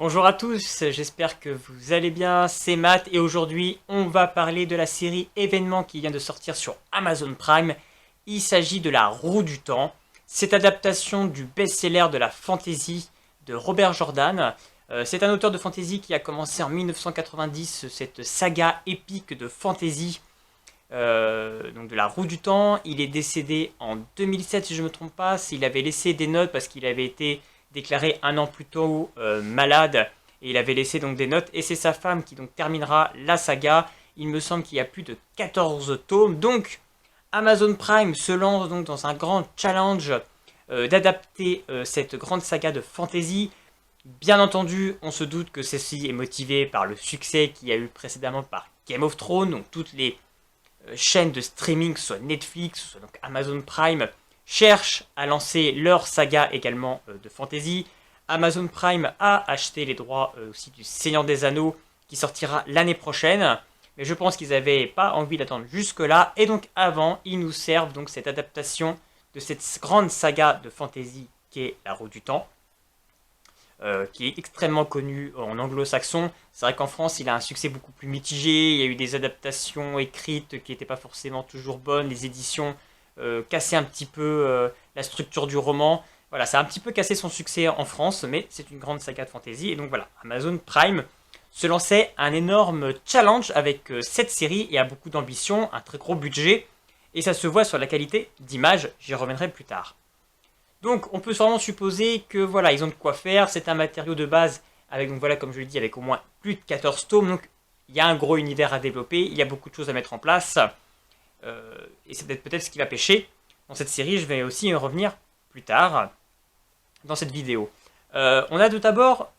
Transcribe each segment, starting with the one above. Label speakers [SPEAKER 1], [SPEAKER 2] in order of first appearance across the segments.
[SPEAKER 1] Bonjour à tous, j'espère que vous allez bien, c'est Matt et aujourd'hui on va parler de la série événement qui vient de sortir sur Amazon Prime. Il s'agit de La Roue du Temps, cette adaptation du best-seller de la fantasy de Robert Jordan. C'est un auteur de fantasy qui a commencé en 1990 cette saga épique de fantasy, donc de La Roue du Temps. Il est décédé en 2007 si je ne me trompe pas, s'il avait laissé des notes parce qu'il avait été déclaré un an plus tôt malade, et il avait laissé donc des notes, et c'est sa femme qui donc terminera la saga. Il me semble qu'il y a plus de 14 tomes, donc Amazon Prime se lance donc dans un grand challenge d'adapter cette grande saga de fantasy. Bien entendu, on se doute que ceci est motivé par le succès qu'il y a eu précédemment par Game of Thrones, donc toutes les chaînes de streaming, soit Netflix, soit donc Amazon Prime, cherchent à lancer leur saga également de fantasy. Amazon Prime a acheté les droits aussi du Seigneur des Anneaux qui sortira l'année prochaine. Mais je pense qu'ils n'avaient pas envie d'attendre jusque-là. Et donc avant, ils nous servent donc cette adaptation de cette grande saga de fantasy qui est La Roue du Temps. Qui est extrêmement connu en anglo-saxon. C'est vrai qu'en France, il a un succès beaucoup plus mitigé. Il y a eu des adaptations écrites qui n'étaient pas forcément toujours bonnes. Les éditions cassaient un petit peu la structure du roman. Voilà, ça a un petit peu cassé son succès en France, mais c'est une grande saga de fantasy. Et donc voilà, Amazon Prime se lançait un énorme challenge avec cette série et a beaucoup d'ambition, un très gros budget. Et ça se voit sur la qualité d'image, j'y reviendrai plus tard. Donc on peut sûrement supposer que voilà, ils ont de quoi faire, c'est un matériau de base avec, donc voilà, comme je l'ai dit, avec au moins plus de 14 tomes, donc il y a un gros univers à développer, il y a beaucoup de choses à mettre en place, et c'est peut-être ce qui va pêcher dans cette série. Je vais aussi y revenir plus tard dans cette vidéo. On a tout d'abord,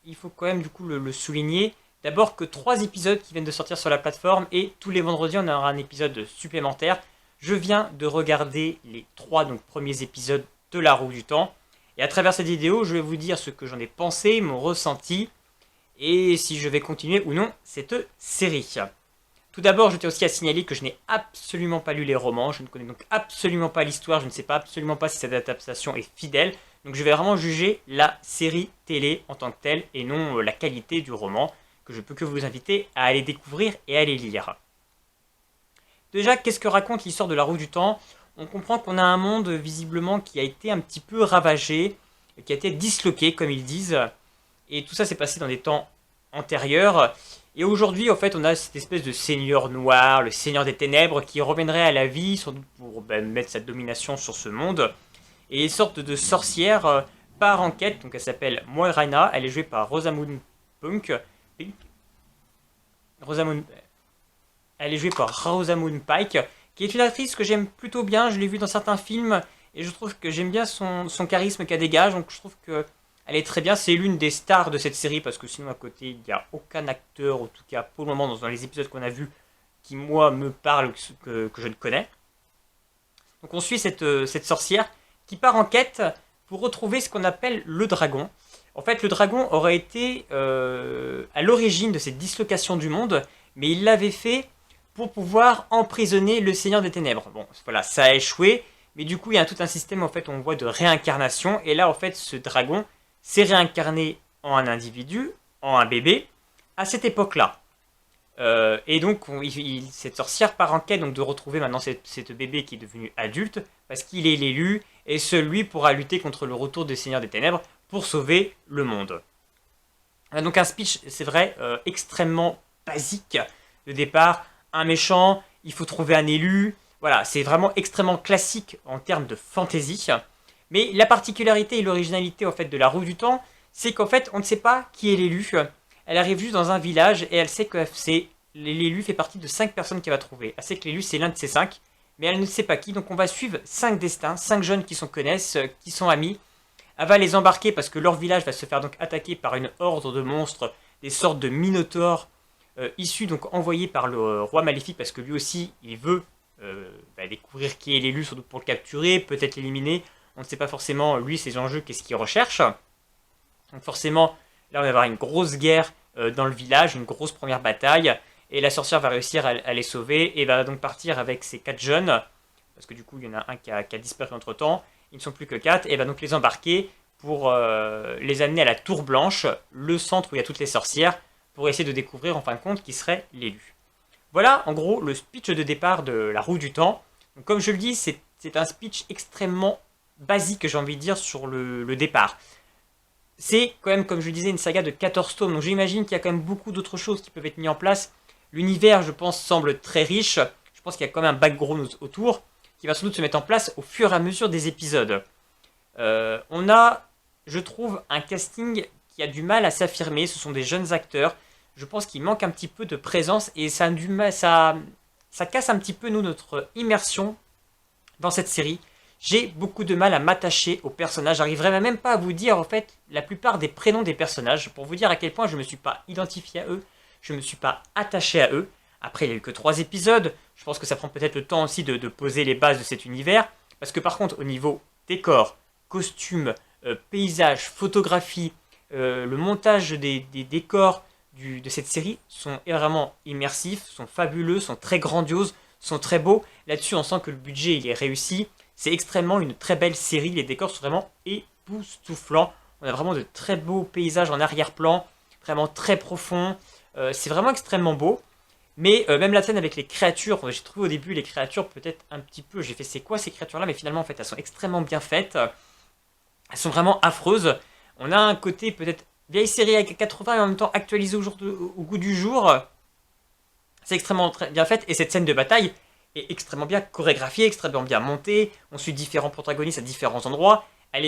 [SPEAKER 1] il faut quand même du coup le souligner, d'abord que 3 épisodes qui viennent de sortir sur la plateforme, et tous les vendredis on aura un épisode supplémentaire. Je viens de regarder les 3 premiers épisodes de La Roue du Temps. Et à travers cette vidéo, je vais vous dire ce que j'en ai pensé, mon ressenti, et si je vais continuer ou non cette série. Tout d'abord, je tiens aussi à signaler que je n'ai absolument pas lu les romans, je ne connais donc absolument pas l'histoire, je ne sais pas absolument pas si cette adaptation est fidèle. Donc je vais vraiment juger la série télé en tant que telle, et non la qualité du roman, que je peux que vous inviter à aller découvrir et à aller lire. Déjà, qu'est-ce que raconte l'histoire de La Roue du Temps? On comprend qu'on a un monde visiblement qui a été un petit peu ravagé, qui a été disloqué comme ils disent, et tout ça s'est passé dans des temps antérieurs. Et aujourd'hui, en fait, on a cette espèce de seigneur noir, le seigneur des ténèbres, qui reviendrait à la vie, sans doute pour mettre sa domination sur ce monde. Et une sorte de sorcière part en quête, donc elle s'appelle Moiraina, elle est jouée par Rosamund Pike. Elle est jouée par Rosamund Pike, qui est une actrice que j'aime plutôt bien. Je l'ai vue dans certains films et je trouve que j'aime bien son charisme qu'elle dégage. Donc je trouve qu'elle est très bien. C'est l'une des stars de cette série parce que sinon à côté il n'y a aucun acteur, en tout cas pour le moment dans les épisodes qu'on a vus, qui moi me parle que je ne connais. Donc on suit cette sorcière qui part en quête pour retrouver ce qu'on appelle le dragon. En fait, le dragon aurait été à l'origine de cette dislocation du monde, mais il l'avait fait pour pouvoir emprisonner le Seigneur des Ténèbres. Bon, voilà, ça a échoué, mais du coup, il y a tout un système, en fait, on voit de réincarnation, et là, en fait, ce dragon s'est réincarné en un individu, en un bébé, à cette époque-là. Et donc, cette sorcière part en quête donc, de retrouver maintenant cette bébé qui est devenu adulte, parce qu'il est l'élu, et celui pourra lutter contre le retour des Seigneurs des Ténèbres pour sauver le monde. Donc un speech, c'est vrai, extrêmement basique de départ. Un méchant, il faut trouver un élu. Voilà, c'est vraiment extrêmement classique en termes de fantasy. Mais la particularité et l'originalité en fait de La Roue du Temps, c'est qu'en fait on ne sait pas qui est l'élu. Elle arrive juste dans un village et elle sait que l'élu fait partie de 5 personnes qu'elle va trouver. Elle sait que l'élu c'est l'un de ces 5, mais elle ne sait pas qui. Donc on va suivre 5 destins, 5 jeunes qui se connaissent, qui sont amis. Elle va les embarquer parce que leur village va se faire donc attaquer par une horde de monstres, des sortes de minotaures, issu donc envoyé par le roi maléfique parce que lui aussi il veut découvrir qui est l'élu, sans doute pour le capturer, peut-être l'éliminer. On ne sait pas forcément lui ses enjeux, qu'est-ce qu'il recherche. Donc forcément là on va avoir une grosse guerre dans le village, une grosse première bataille, et la sorcière va réussir à les sauver et va donc partir avec ces 4 jeunes, parce que du coup il y en a un qui a disparu entre temps, ils ne sont plus que 4, et va donc les embarquer pour les amener à la Tour Blanche, le centre où il y a toutes les sorcières, pour essayer de découvrir en fin de compte qui serait l'élu. Voilà en gros le speech de départ de la Roue du Temps. Donc, comme je le dis, c'est un speech extrêmement basique, j'ai envie de dire, sur le départ. C'est quand même, comme je le disais, une saga de 14 tomes, donc j'imagine qu'il y a quand même beaucoup d'autres choses qui peuvent être mises en place. L'univers, je pense, semble très riche. Je pense qu'il y a quand même un background autour, qui va sans doute se mettre en place au fur et à mesure des épisodes. On a, je trouve, un casting qui a du mal à s'affirmer. Ce sont des jeunes acteurs. Je pense qu'il manque un petit peu de présence et ça casse un petit peu notre immersion dans cette série. J'ai beaucoup de mal à m'attacher aux personnages. J'arriverai même pas à vous dire en fait la plupart des prénoms des personnages pour vous dire à quel point je ne me suis pas identifié à eux, je ne me suis pas attaché à eux. Après, il n'y a eu que 3 épisodes. Je pense que ça prend peut-être le temps aussi de poser les bases de cet univers. Parce que par contre, au niveau décor, costumes, paysages, photographie, le montage des décors de cette série sont vraiment immersifs, sont fabuleux, sont très grandioses, sont très beaux. Là-dessus, on sent que le budget il est réussi. C'est extrêmement une très belle série. Les décors sont vraiment époustouflants. On a vraiment de très beaux paysages en arrière-plan, vraiment très profonds. C'est vraiment extrêmement beau. Mais même la scène avec les créatures, j'ai trouvé au début les créatures peut-être un petit peu... J'ai fait c'est quoi ces créatures-là? Mais finalement, en fait, elles sont extrêmement bien faites. Elles sont vraiment affreuses. On a un côté peut-être vieille série avec 80 et en même temps actualisée au goût du jour. C'est extrêmement bien fait et cette scène de bataille est extrêmement bien chorégraphiée, extrêmement bien montée. On suit différents protagonistes à différents endroits.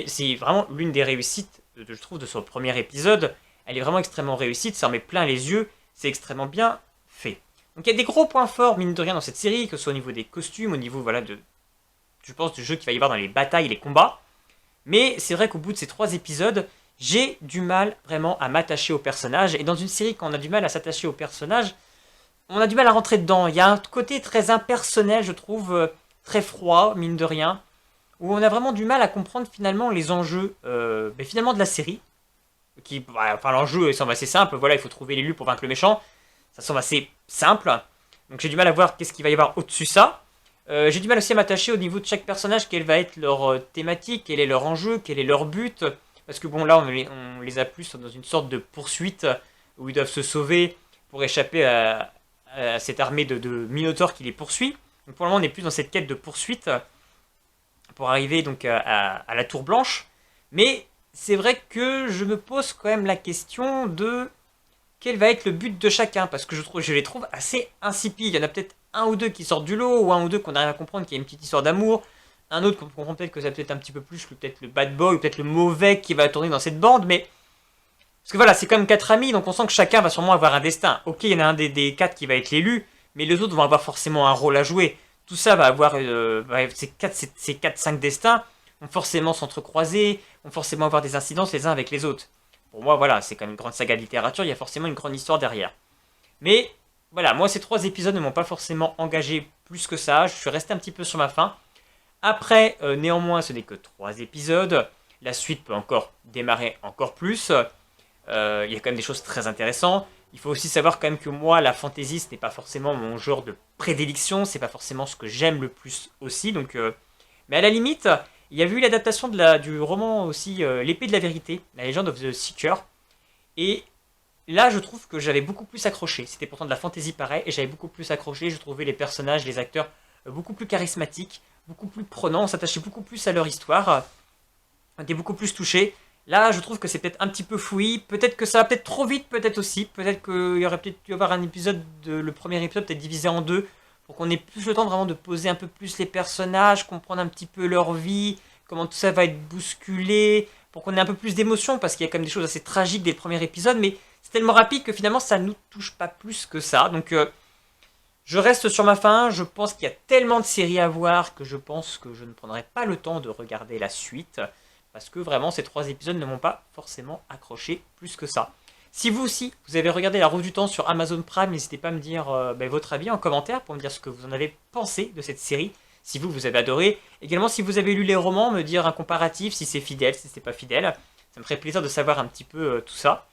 [SPEAKER 1] C'est vraiment l'une des réussites, je trouve, de ce premier épisode. Elle est vraiment extrêmement réussite, ça en met plein les yeux. C'est extrêmement bien fait. Donc il y a des gros points forts, mine de rien, dans cette série, que ce soit au niveau des costumes, au niveau, voilà, je pense, du jeu qu'il va y avoir dans les batailles et les combats. Mais c'est vrai qu'au bout de ces 3 épisodes, j'ai du mal vraiment à m'attacher aux personnages. Et dans une série, quand on a du mal à s'attacher aux personnages, on a du mal à rentrer dedans. Il y a un côté très impersonnel, je trouve, très froid, mine de rien, où on a vraiment du mal à comprendre finalement les enjeux finalement de la série. Enfin, l'enjeu semble assez simple, voilà, il faut trouver l'élu pour vaincre le méchant. Ça semble assez simple. Donc j'ai du mal à voir qu'est-ce qu'il va y avoir au-dessus de ça. J'ai du mal aussi à m'attacher au niveau de chaque personnage, quelle va être leur thématique, quel est leur enjeu, quel est leur but. Parce que bon, là, on les a plus dans une sorte de poursuite où ils doivent se sauver pour échapper à cette armée de minotaures qui les poursuit. Donc pour le moment, on est plus dans cette quête de poursuite pour arriver donc à la Tour Blanche. Mais c'est vrai que je me pose quand même la question de quel va être le but de chacun, parce que je les trouve assez insipides. Il y en a peut-être un ou deux qui sortent du lot, ou un ou deux qu'on arrive à comprendre qu'il y a une petite histoire d'amour, un autre qu'on comprend peut-être que ça peut être un petit peu plus, peut-être le bad boy, ou peut-être le mauvais qui va tourner dans cette bande, mais... Parce que voilà, c'est quand même 4 amis, donc on sent que chacun va sûrement avoir un destin. Ok, il y en a un des 4 qui va être l'élu, mais les autres vont avoir forcément un rôle à jouer. Tout ça va avoir... ces 4-5 destins vont forcément s'entrecroiser, vont forcément avoir des incidences les uns avec les autres. Pour moi, voilà, c'est quand même une grande saga de littérature, il y a forcément une grande histoire derrière. Mais, voilà, moi ces 3 épisodes ne m'ont pas forcément engagé plus que ça, je suis resté un petit peu sur ma faim. Après, néanmoins, ce n'est que 3 épisodes, la suite peut encore démarrer encore plus. Il y a quand même des choses très intéressantes. Il faut aussi savoir quand même que moi, la fantasy, ce n'est pas forcément mon genre de prédilection, c'est pas forcément ce que j'aime le plus aussi, donc... Mais à la limite... Il y a eu l'adaptation du roman aussi L'épée de la vérité, la Legend of the Seeker. Et là, je trouve que j'avais beaucoup plus accroché. C'était pourtant de la fantasy pareil, et j'avais beaucoup plus accroché. Je trouvais les personnages, les acteurs beaucoup plus charismatiques, beaucoup plus prenants. On s'attachait beaucoup plus à leur histoire. On était beaucoup plus touchés. Là, je trouve que c'est peut-être un petit peu fouillis. Peut-être que ça va peut-être trop vite, peut-être aussi. Peut-être qu'il y aurait peut-être dû avoir un épisode, le premier épisode peut-être divisé en 2. Pour qu'on ait plus le temps vraiment de poser un peu plus les personnages, comprendre un petit peu leur vie, comment tout ça va être bousculé, pour qu'on ait un peu plus d'émotion, parce qu'il y a quand même des choses assez tragiques dès le premier épisode, mais c'est tellement rapide que finalement ça ne nous touche pas plus que ça. Donc je reste sur ma faim, je pense qu'il y a tellement de séries à voir que je pense que je ne prendrai pas le temps de regarder la suite, parce que vraiment ces 3 épisodes ne m'ont pas forcément accroché plus que ça. Si vous aussi, vous avez regardé La Roue du Temps sur Amazon Prime, n'hésitez pas à me dire votre avis en commentaire pour me dire ce que vous en avez pensé de cette série. Si vous avez adoré. Également, si vous avez lu les romans, me dire un comparatif, si c'est fidèle, si c'est pas fidèle. Ça me ferait plaisir de savoir un petit peu tout ça.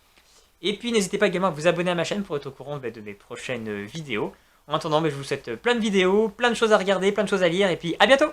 [SPEAKER 1] Et puis, n'hésitez pas également à vous abonner à ma chaîne pour être au courant de mes prochaines vidéos. En attendant, je vous souhaite plein de vidéos, plein de choses à regarder, plein de choses à lire, et puis à bientôt!